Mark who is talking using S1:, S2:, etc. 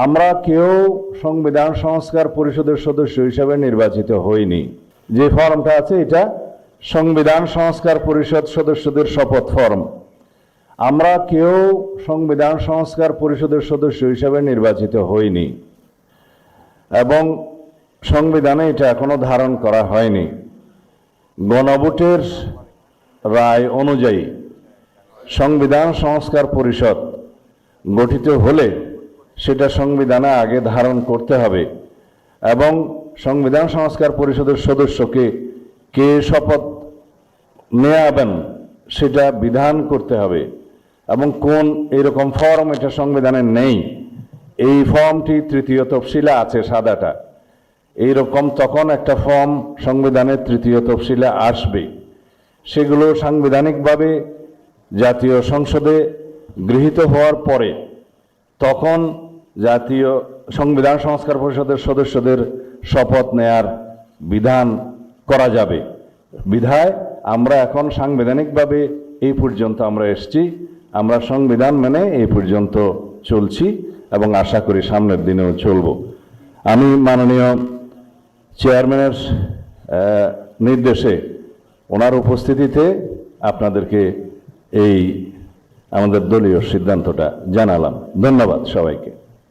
S1: আমরা কেউ সংবিধান সংস্কার পরিষদের সদস্য হিসেবে নির্বাচিত হইনি। যে ফর্মটা আছে এটা সংবিধান সংস্কার পরিষদ সদস্যদের শপথ ফর্ম। আমরা কেউ সংবিধান সংস্কার পরিষদের সদস্য হিসেবে নির্বাচিত হইনি এবং সংবিধানে এটা এখনো ধারণ করা হয়নি। গণভোটের রায় অনুযায়ী সংবিধান সংস্কার পরিষদ গঠিত হলে সেটা সংবিধানে আগে ধারণ করতে হবে এবং সংবিধান সংস্কার পরিষদের সদস্যকে কে শপথ নেওয়াবেন সেটা বিধান করতে হবে এবং কোন এরকম ফর্ম এটা সংবিধানে নেই। এই ফর্মটি তৃতীয় তফসিলে আছে, সাদাটা। এইরকম তখন একটা ফর্ম সংবিধানের তৃতীয় তফসিলে আসবে। সেগুলো সাংবিধানিকভাবে জাতীয় সংসদে গৃহীত হওয়ার পরে তখন জাতীয় সংবিধান সংস্কার পরিষদের সদস্যদের শপথ নেয়ার বিধান করা যাবে। বিধায় আমরা এখন সাংবিধানিকভাবে এই পর্যন্ত আমরা এসেছি, আমরা সংবিধান মেনে এই পর্যন্ত চলছি এবং আশা করি সামনের দিনেও চলব। আমি মাননীয় চেয়ারম্যানের নির্দেশে ওনার উপস্থিতিতে আপনাদেরকে এই আমাদের দলীয় সিদ্ধান্তটা জানালাম। ধন্যবাদ সবাইকে।